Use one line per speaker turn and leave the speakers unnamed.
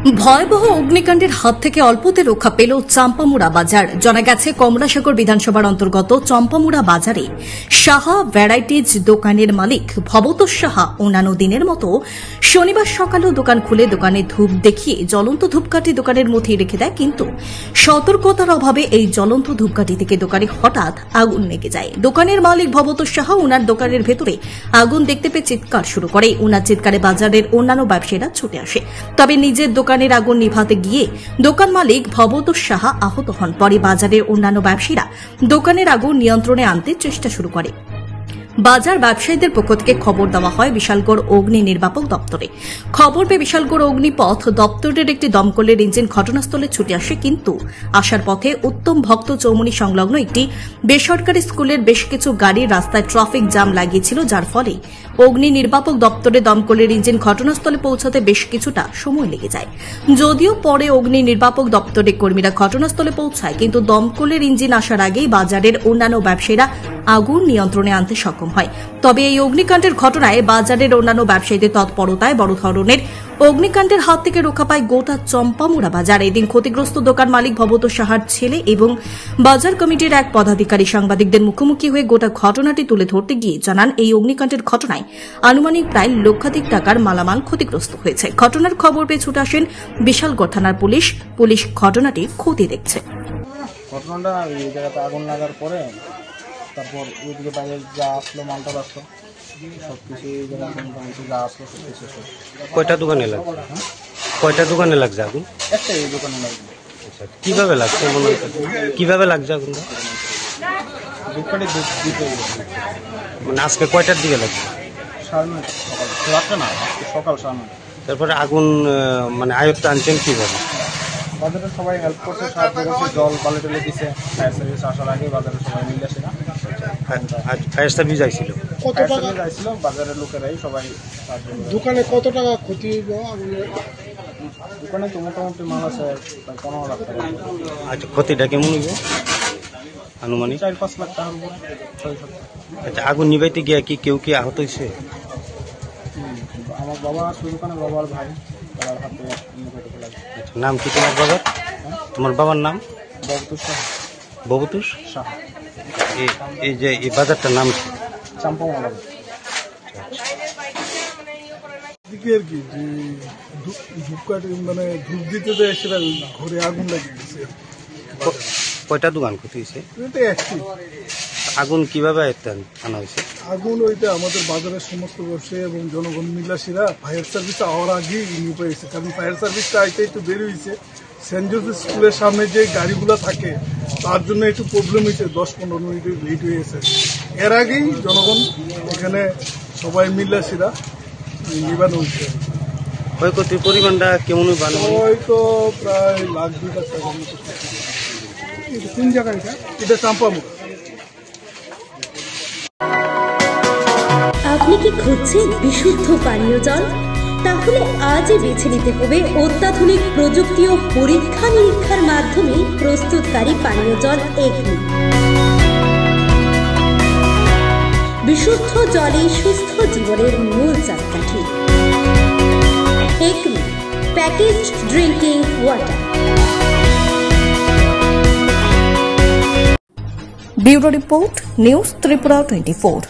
ভয়াবহ অগ্নিকাণ্ডের হাত থেকে অল্পতে রক্ষা পেল চাম্পামুড়া বাজার। জানা গেছে, কমলাসাগর বিধানসভার অন্তর্গত চম্পামুড়া বাজারে সাহা ভ্যারাইটিজ দোকানের মালিক ভবতোষ সাহা অন্যান্য দিনের মতো শনিবার সকালেও দোকান খুলে দোকানে ধূপ দেখিয়ে জ্বলন্ত ধূপকাঠি দোকানের মধ্যেই রেখে দেয়। কিন্তু সতর্কতার অভাবে এই জ্বলন্ত ধূপকাঠি থেকে দোকানে হঠাৎ আগুন লেগে যায়। দোকানের মালিক ভবতোষ সাহা ওনার দোকানের ভেতরে আগুন দেখতে পেয়ে চিৎকার শুরু করে। ওনার চিৎকারে বাজারের অন্যান্য ব্যবসায়ীরা ছুটে আসে। তবে নিজের দোকানের আগুন নিভাতে গিয়ে দোকান মালিক ভবতোষ সাহা আহত হন। পরে বাজারের অন্যান্য ব্যবসায়ীরা দোকানের আগুন নিয়ন্ত্রণে আনতে চেষ্টা শুরু করে। বাজার ব্যবসায়ীদের পক্ষ থেকে খবর দেওয়া হয় বিশালগড় অগ্নি নির্বাপক দপ্তরে। খবর পেয়ে বিশালগড় অগ্নিপথ দপ্তরের একটি দমকলের ইঞ্জিন ঘটনাস্থলে ছুটে আসে। কিন্তু আসার পথে উত্তম ভক্ত চৌমুহনী সংলগ্ন একটি বেসরকারি স্কুলের বেশ কিছু গাড়ি রাস্তায় ট্রাফিক জ্যাম লাগিয়েছিল, যার ফলে অগ্নি নির্বাপক দপ্তরে দমকলের ইঞ্জিন ঘটনাস্থলে পৌঁছাতে বেশ কিছুটা সময় লেগে যায়। যদিও পরে অগ্নি নির্বাপক দপ্তরের কর্মীরা ঘটনাস্থলে পৌঁছায়, কিন্তু দমকলের ইঞ্জিন আসার আগেই বাজারের অন্যান্য ব্যবসায়ীরা আগুন নিয়ন্ত্রণে আনতে সক্ষম হয়। তবে এই অগ্নিকাণ্ডের ঘটনায় বাজারের অন্যান্য ব্যবসায়ীদের তৎপরতায় বড় ধরনের অগ্নিকাণ্ডের হাত থেকে রক্ষা পায় গোটা চম্পামুড়া বাজার। এদিন ক্ষতিগ্রস্ত দোকান মালিক ভবতোষ সাহার ছেলে এবং বাজার কমিটির এক পদাধিকারী সাংবাদিকদের মুখোমুখি হয়ে গোটা ঘটনাটি তুলে ধরতে গিয়ে জানান, এই অগ্নিকাণ্ডের ঘটনায় আনুমানিক প্রায় লক্ষাধিক টাকার মালামাল ক্ষতিগ্রস্ত হয়েছে। ঘটনার খবর পেয়ে ছুটে আসেন বিশালগড় থানার পুলিশ ঘটনাটির ক্ষতি দেখছে।
ঘটনাটা এই জায়গাতে আগুন লাগার পরে তারপর ওইদিকে বাইরে যা আসলো মালটা আসলো সবকিছু যা আসলো সবকিছু।
কয়টা দোকানে লাগছে? কয়টা দোকানে লাগছে আগুন?
একটা এই দোকানে লাগছে।
আচ্ছা, কিভাবে লাগছে? কিভাবে লাগছে আগুনটা?
দুধকাঠি দিতে
মানে আজকে কয়টার দিকে লাগছে?
9:30 সকাল, রাত্রে না, সকাল 9:30।
তারপরে আগুন মানে আয়ত্তে আনছেন কিভাবে?
বাজারে সবাই হেল্প করছে, সাহায্য করছে, জল বালে টলে দিচ্ছে। ফায়ার সার্ভিস আসার আগে বাজারে সবাই মিলে আসে না,
ফায়ার সার্ভিস আইছিল।
কত টাকা আইছিল? বাজারের লোকেরাই সবাই সাহায্য।
দোকানে কত টাকা ক্ষতি?
দোকানে তো মোটামুটি মাল আছে 15 লাখ টাকা।
আচ্ছা, ক্ষতিটা কেমন হইব আনুমানিক?
4-5 লাখ টাকার উপরে।
আচ্ছা, আগুন নিভাইতে গিয়ে কি কেউ কি আহত হয়েছে?
আমার বাবা আছে দোকানে, বাবার ভাই, তার হাতে লাগে।
আচ্ছা, নাম কি তোমার বাবার? তোমার বাবার নাম?
ভবতোষ সাহা।
ভবতোষ
সাহা।
এই যে এই বাজারটার নাম কি?
চাম্পামুড়া বাজার।
আর কি ধূপকাঠি মানে ধূপ দিতে সেটা ঘরে আগুন লাগিয়ে দিচ্ছে।
কয়টা দোকান ক্ষতি হয়েছে? আগুন কিভাবে আনা হয়েছে?
আগুন ওইটা আমাদের বাজারের সমস্ত ব্যবসায়ী এবং জনগণ মিলাসীরা ফায়ার সার্ভিস আওয়ার আগেই নিয়ে পেয়েছে। কারণ ফায়ার সার্ভিসটা আইতে একটু দেরি হয়েছে। সেন্ট জোসেফ স্কুলের সামনে যে গাড়িগুলো থাকে তার জন্য একটু প্রবলেম হয়েছে, 10-15 মিনিট লেট হয়েছে। এর আগেই জনগণ এখানে সবাই মিলাসীরা নিবানো হয়েছে।
ক্ষয়ক্ষতির পরিমাণটা কেমন?
হয়তো প্রায় লাখ 2 লাখ টাকার মতো। কোন জায়গায় এটা? চাম্পামুড়া।
আপনি কি খুঁজছেন বিশুদ্ধ পানীয় জল? তাহলে আজই বেছে নিতে হবে অত্যাধুনিক প্রযুক্তি ও পরীক্ষা নিরীক্ষার মাধ্যমে প্রস্তুতকারী পানীয় জল একমি। বিশুদ্ধ জলে সুস্থ জীবনের মূল চাকাঠি। Acme packaged drinking water.
Bureau report, news Tripura 24।